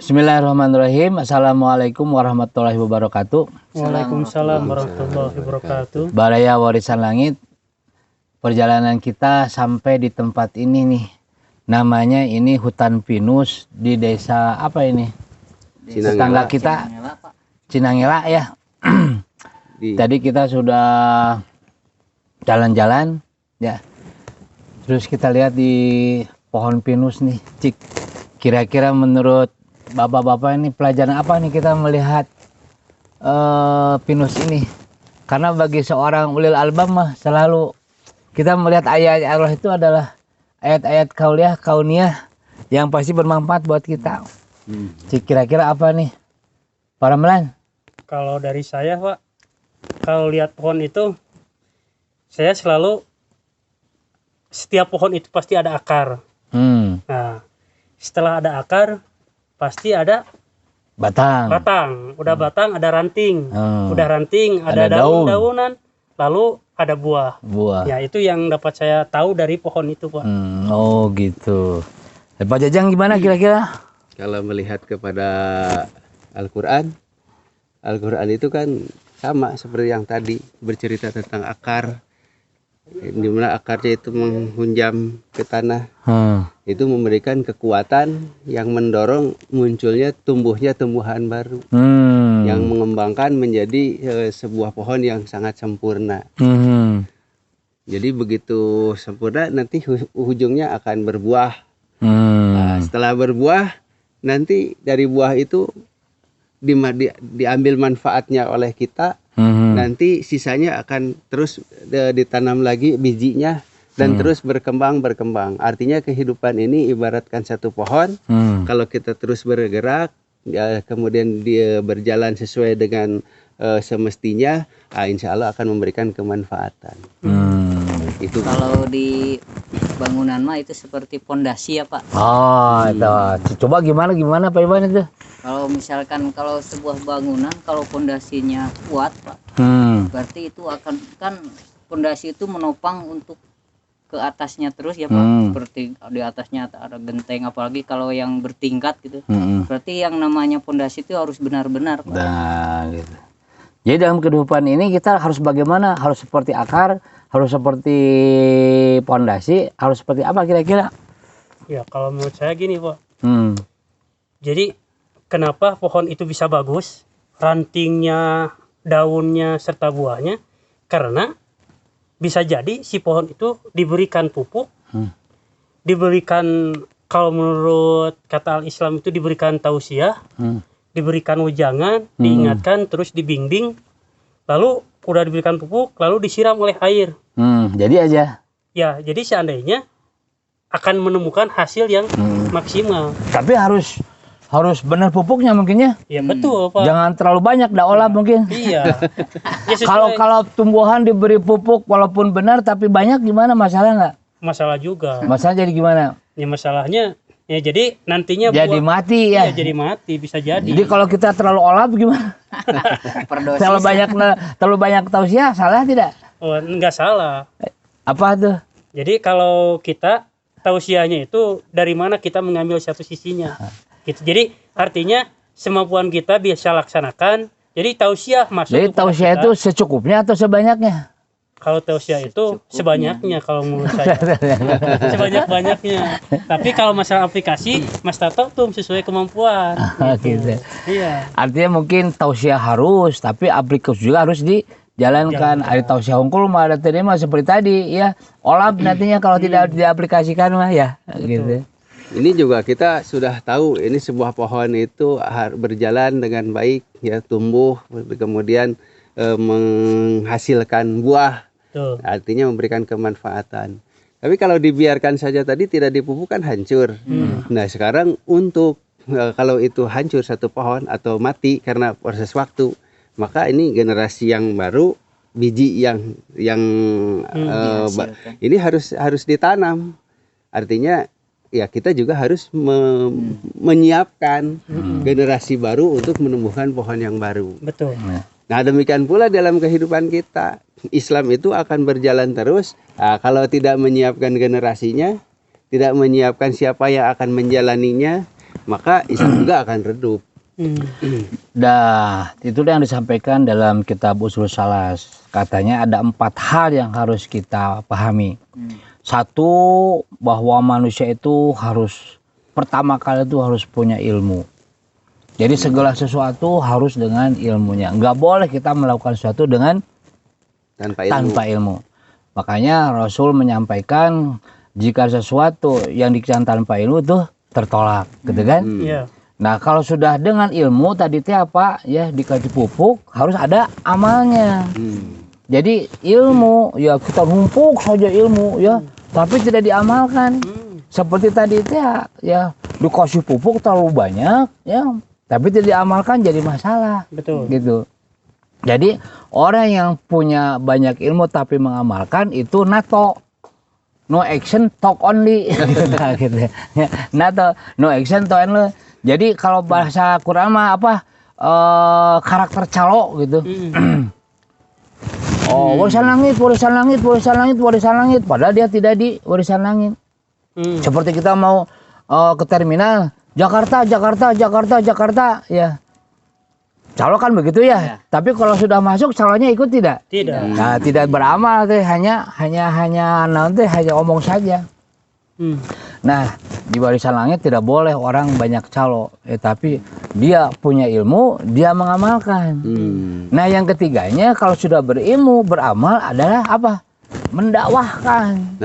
Bismillahirrahmanirrahim. Assalamualaikum warahmatullahi wabarakatuh. Waalaikumsalam warahmatullahi wabarakatuh. Baraya Warisan Langit. Perjalanan kita sampai di tempat ini nih. Namanya ini hutan pinus di desa apa ini? Tetangga kita Cinangela ya. Tadi kita sudah jalan-jalan ya. Terus kita lihat di pohon pinus nih, Cik. Kira-kira menurut bapak-bapak ini pelajaran apa nih kita melihat pinus ini? Karena bagi seorang ulil albab mah selalu kita melihat ayat-ayat Allah itu adalah ayat-ayat kauniyah yang pasti bermanfaat buat kita. Cik, kira-kira apa nih para melan? Kalau dari saya, Pak, kalau lihat pohon itu, saya selalu setiap pohon itu pasti ada akar. Nah, setelah ada akar pasti ada batang. Udah batang ada ranting. Udah ranting ada daun-daunan, lalu ada buah. Ya, itu yang dapat saya tahu dari pohon itu, Pak. Oh gitu. Pak Jajang gimana kira-kira? Kalau melihat kepada Al-Quran itu kan sama seperti yang tadi, bercerita tentang akar, di mana akarnya itu menghunjam ke tanah. Itu memberikan kekuatan yang mendorong munculnya tumbuhnya tumbuhan baru yang mengembangkan menjadi sebuah pohon yang sangat sempurna. Jadi begitu sempurna nanti ujungnya akan berbuah. Nah, setelah berbuah nanti dari buah itu diambil manfaatnya oleh kita. Nanti sisanya akan terus ditanam lagi bijinya dan terus berkembang. Artinya kehidupan ini ibaratkan satu pohon. Kalau kita terus bergerak, ya, kemudian dia berjalan sesuai dengan semestinya, insya Allah akan memberikan kemanfaatan. Itu kalau di bangunan mah itu seperti pondasi ya, Pak. Oh, itu. Coba gimana Pak Iwan itu? Kalau misalkan kalau sebuah bangunan kalau pondasinya kuat, Pak, berarti itu akan kan pondasi itu menopang untuk ke atasnya terus ya, Pak. Seperti di atasnya ada genteng, apalagi kalau yang bertingkat gitu. Berarti yang namanya pondasi itu harus benar-benar, Pak. Nah, gitu. Jadi dalam kehidupan ini kita harus bagaimana? Harus seperti akar, harus seperti pondasi, harus seperti apa kira-kira? Ya, kalau menurut saya gini, Pak. Jadi kenapa pohon itu bisa bagus, rantingnya, daunnya, serta buahnya? Karena bisa jadi si pohon itu diberikan pupuk, diberikan, kalau menurut kata Al-Islam itu diberikan tausiah, diberikan wejangan, diingatkan, terus dibimbing, lalu udah diberikan pupuk, lalu disiram oleh air. Jadi aja. Ya, jadi seandainya akan menemukan hasil yang maksimal. Tapi harus benar pupuknya mungkinnya. Ya betul, Pak. Jangan terlalu banyak olah mungkin. Iya. Ya, Kalau tumbuhan diberi pupuk walaupun benar tapi banyak gimana, masalah nggak? masalah juga. Masalah jadi gimana? Ya masalahnya ya jadi nantinya Jadi mati ya. Ya, jadi mati bisa jadi. Jadi kalau kita terlalu olah gimana? terlalu banyak tausiah salah tidak? Oh, enggak salah. Apa tuh? Jadi kalau kita tausiahnya itu dari mana kita mengambil satu sisinya. Gitu. Jadi artinya semampuan kita bisa laksanakan. Jadi tausiah masuk. Jadi tausiah itu secukupnya atau sebanyaknya? Kalau tausiah itu sebanyaknya kalau menurut saya. Sebanyak-banyaknya. Tapi kalau masalah aplikasi, Mas Tato tuh sesuai kemampuan. Gitu. Iya. Artinya mungkin tausiah harus, tapi aplikasi juga harus dijalankan. Ada tausiah hungkul mah ada tadi mah seperti tadi ya. Olap nantinya kalau tidak diaplikasikan mah ya. Gitu. ini juga kita sudah tahu ini sebuah pohon itu berjalan dengan baik, ya, tumbuh kemudian menghasilkan buah. Artinya memberikan kemanfaatan. Tapi kalau dibiarkan saja tadi tidak dipupuk kan hancur. Nah sekarang untuk kalau itu hancur satu pohon atau mati karena proses waktu, maka ini generasi yang baru, biji yang ini harus ditanam. Artinya ya kita juga harus menyiapkan generasi baru untuk menumbuhkan pohon yang baru. Betul. Nah demikian pula dalam kehidupan kita. Islam itu akan berjalan terus. Nah, kalau tidak menyiapkan generasinya, tidak menyiapkan siapa yang akan menjalaninya, maka Islam juga akan redup. Dah, itu yang disampaikan dalam kitab Ushul Salas. Katanya ada 4 hal yang harus kita pahami. Satu, bahwa manusia itu harus pertama kali itu harus punya ilmu. Jadi segala sesuatu harus dengan ilmunya. Nggak boleh kita melakukan sesuatu dengan tanpa ilmu. Makanya Rasul menyampaikan jika sesuatu yang dikerjakan tanpa ilmu itu tertolak, gitu kan? Nah, kalau sudah dengan ilmu tadi teh apa? Ya, dikasih pupuk harus ada amalnya. Jadi ilmu ya kita numpuk saja ilmu ya, tapi tidak diamalkan. Seperti tadi teh ya dikasih pupuk terlalu banyak ya, tapi tidak diamalkan jadi masalah. Betul. Gitu. Jadi orang yang punya banyak ilmu tapi mengamalkan itu NATO. No action talk only. Gitu. NATO no action talk only. Jadi kalau bahasa Quran mah apa karakter calo gitu. Warisan langit, warisan langit, warisan langit, warisan langit. Padahal dia tidak di warisan langit. Seperti kita mau ke terminal Jakarta, Jakarta, Jakarta, Jakarta, ya. Calo kan begitu ya. Tapi kalau sudah masuk calonya ikut tidak? Tidak. Nah, tidak beramal teh, hanya nanti hanya omong saja. Nah, di warisan langit tidak boleh orang banyak calo, tapi dia punya ilmu, dia mengamalkan. Nah, yang ketiganya kalau sudah berilmu, beramal adalah apa? Mendakwahkan.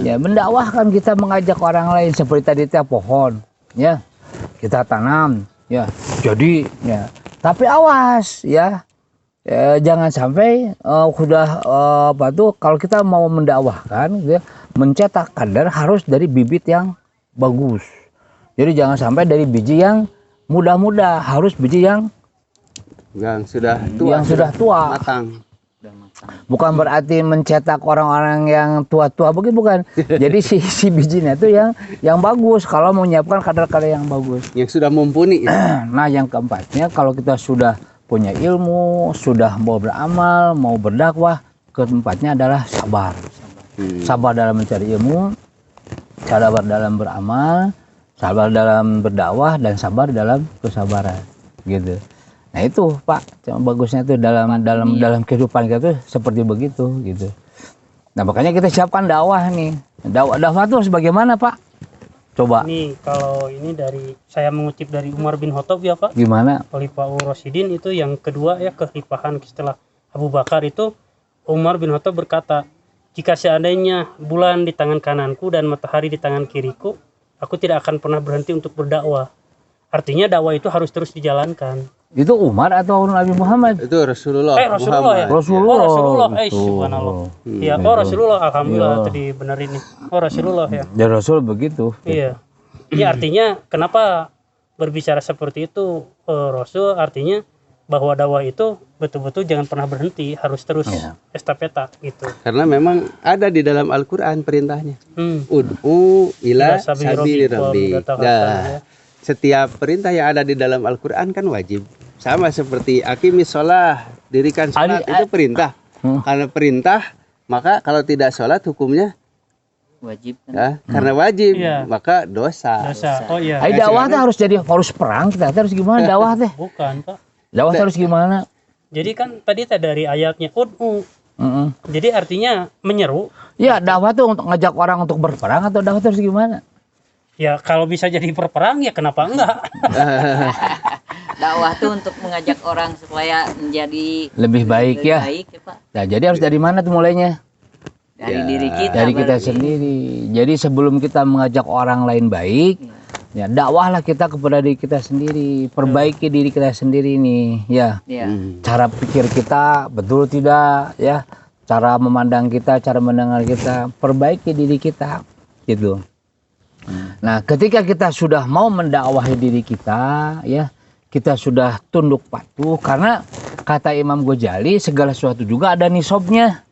Ya, mendakwahkan, kita mengajak orang lain seperti tadi teh pohon, ya. Kita tanam, ya. Jadi, ya. Tapi awas, ya. Jangan sampai kalau kita mau mendakwahkan, ya, mencetak kader harus dari bibit yang bagus. Jadi jangan sampai dari biji yang muda-muda, harus biji yang sudah tua, matang. Bukan berarti mencetak orang-orang yang tua-tua, bukan. Jadi si bijinya itu yang bagus kalau mau menyiapkan kader-kader yang bagus. Yang sudah mumpuni. Nah, yang keempatnya kalau kita sudah punya ilmu, sudah mau beramal, mau berdakwah, keempatnya adalah sabar. Sabar dalam mencari ilmu, sabar dalam beramal, sabar dalam berdakwah, dan sabar dalam kesabaran, gitu. Nah itu Pak, bagusnya tuh dalam kehidupan kita tuh seperti begitu, gitu. Nah makanya kita siapkan dakwah nih. Dakwah tuh bagaimana Pak? Coba. Ini kalau ini saya mengutip dari Umar bin Khattab ya Pak. Gimana? Khalifah Rasyidin itu yang kedua ya, kekhalifahan setelah Abu Bakar itu, Umar bin Khattab berkata, jika seandainya bulan di tangan kananku dan matahari di tangan kiriku, aku tidak akan pernah berhenti untuk berdakwah. Artinya dakwah itu harus terus dijalankan. Itu Umar atau Nabi Muhammad? Itu Rasulullah. Rasulullah ya. Rasulullah. Subhanallah. Ya, Rasulullah. Alhamdulillah tadi benar ini. Rasulullah ya. Dan Rasul begitu. Iya. Ya artinya kenapa berbicara seperti itu Rasul, artinya bahwa dakwah itu betul-betul jangan pernah berhenti, harus terus estafeta gitu. Karena memang ada di dalam Al-Qur'an perintahnya. Ud'u ila sabili rabbik. Nah, setiap perintah yang ada di dalam Al-Qur'an kan wajib. Sama seperti aqimis shalah, dirikan salat, itu perintah. Karena perintah, maka kalau tidak salat hukumnya wajib kan? Ya, karena wajib, maka dosa. Oh iya. Dakwah harus perang, kita harus gimana dakwah teh? Bukan, Pak. Dakwah harus gimana? Jadi kan tadi dari ayatnya ud'u. Jadi artinya menyeru. Ya, dakwah tuh untuk ngajak orang untuk berperang, atau dakwah harus gimana? Ya kalau bisa jadi berperang ya kenapa enggak? Dakwah tuh untuk mengajak orang supaya menjadi lebih baik ya. Pak. Nah, jadi harus dari mana tuh mulainya? Dari diri kita. Dari kita sendiri. Jadi sebelum kita mengajak orang lain baik, ya dakwahlah kita kepada diri kita sendiri, perbaiki diri kita sendiri nih, ya. Cara pikir kita betul tidak, ya. Cara memandang kita, cara mendengar kita, perbaiki diri kita, gitu. Nah, ketika kita sudah mau mendakwahi diri kita, ya, kita sudah tunduk patuh, karena kata Imam Ghazali segala sesuatu juga ada nisabnya.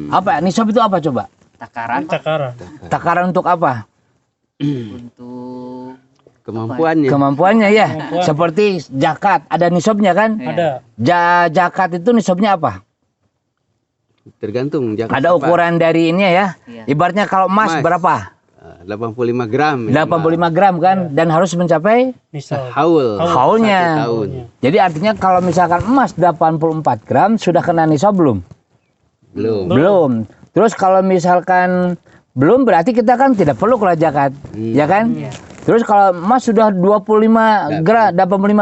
Apa nisab itu apa coba? Takaran. Takaran untuk apa? Untuk kemampuannya ya. Seperti zakat ada nisabnya kan? Ada. Zakat itu nisabnya apa? Tergantung zakat. Ada ukuran dari ini ya. Ibaratnya kalau emas berapa? 85 gram. 85 gram kan, dan harus mencapai Nisab. haulnya. 1 tahun. Jadi artinya kalau misalkan emas 84 gram sudah kena nisab belum? Belum. Terus kalau misalkan belum berarti kita kan tidak perlu keluar zakat, ya kan? Terus kalau emas sudah 85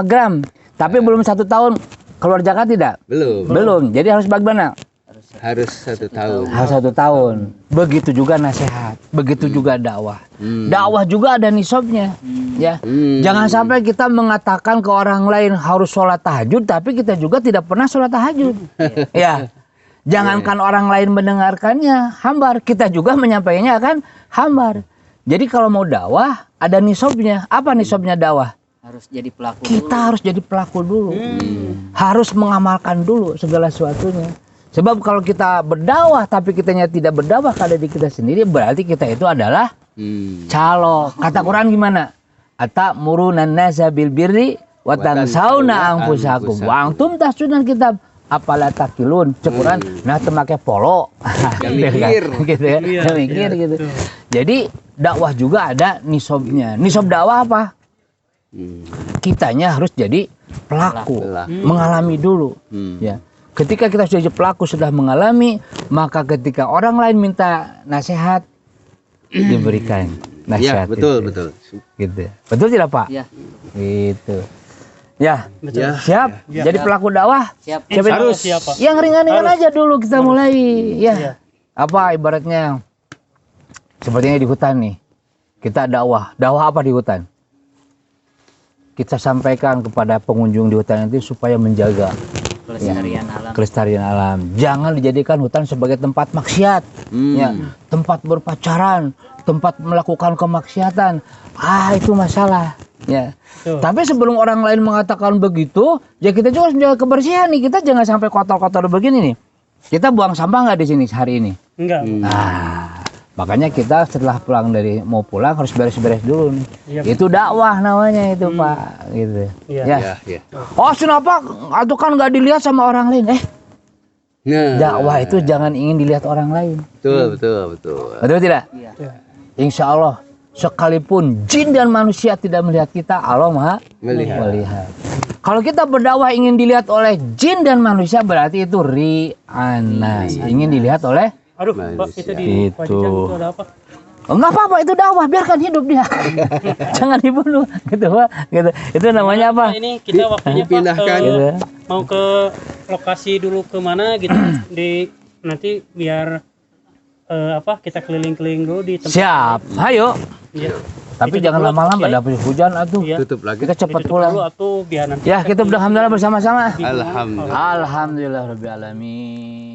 gram, tapi belum 1 tahun keluar zakat tidak? Belum. Jadi harus bagaimana? Harus 1 tahun. Harus 1 tahun. Begitu juga nasihat, begitu juga dakwah. Dakwah juga ada nisabnya, ya. Jangan sampai kita mengatakan ke orang lain harus sholat tahajud, tapi kita juga tidak pernah sholat tahajud, ya. Jangankan orang lain mendengarkannya hambar, kita juga menyampaikannya akan hambar. Jadi kalau mau dakwah ada nisabnya. Apa nisabnya dakwah? Harus jadi pelaku Kita harus jadi pelaku dulu. Harus mengamalkan dulu segala sesuatunya. Sebab kalau kita berdakwah tapi kitanya tidak berdakwah pada diri kita sendiri, berarti kita itu adalah calo. Kata Quran gimana? Atamuruna nasa bil birri wa tansawna anfusakum wa antum tatluna kitab afala taqilun. Quran nah make polo. Gitu ya. Mikir gitu. Jadi dakwah juga ada nisabnya. Nisab dakwah apa? Kitanya harus jadi pelaku. Mengalami dulu, ya. Ketika kita sudah jadi pelaku, sudah mengalami, maka ketika orang lain minta nasihat, diberikan nasihat. Ya, betul, itu. betul. Gitu. Betul tidak, Pak? Ya. Gitu. Ya, Betul. siap. Jadi pelaku dakwah. Siap. Harus siapa? Yang ringan-ringan aja dulu kita mulai. Ya. Apa ibaratnya? Sepertinya di hutan nih. Kita dakwah. Dakwah apa di hutan? Kita sampaikan kepada pengunjung di hutan itu supaya menjaga kelestarian alam. Jangan dijadikan hutan sebagai tempat maksiat, ya, tempat berpacaran, tempat melakukan kemaksiatan. Itu masalah, ya. Tapi sebelum orang lain mengatakan begitu, ya kita juga harus menjaga kebersihan nih. Kita jangan sampai kotor-kotor begini nih. Kita buang sampah nggak di sini hari ini? Enggak. Makanya kita setelah mau pulang harus beres-beres dulu nih. Itu dakwah namanya itu, Pak, gitu. Ya. Oh, kenapa? Atau kan nggak dilihat sama orang lain? Dakwah itu jangan ingin dilihat orang lain. Betul. Betul tidak? Iya. Insya Allah, sekalipun jin dan manusia tidak melihat kita, Allah Maha melihat. Kalau kita berdakwah ingin dilihat oleh jin dan manusia, berarti itu ri'anas. Ingin dilihat oleh Aduh, Pak, itu di Itu. Pajang itu ada apa? enggak apa-apa, itu dakwah, biarkan hidup dia. Jangan dibunuh, gitu, Pak. Gitu. Itu namanya apa? Ini kita waktunya Pak, Dipindahkan. mau ke lokasi dulu ke mana gitu nanti biar kita keliling-keliling dulu di tempat. Siap, ayo. Iya. Tapi Ditutup jangan dulu, lama-lama, Kiai. dapat hujan atuh. Iya. Tutup lagi. Kita cepat Ditutup pulang. dulu atau biar nanti Ya, kita beralhamdulillah bersama-sama. Alhamdulillah. Alhamdulillah rabbil alamin.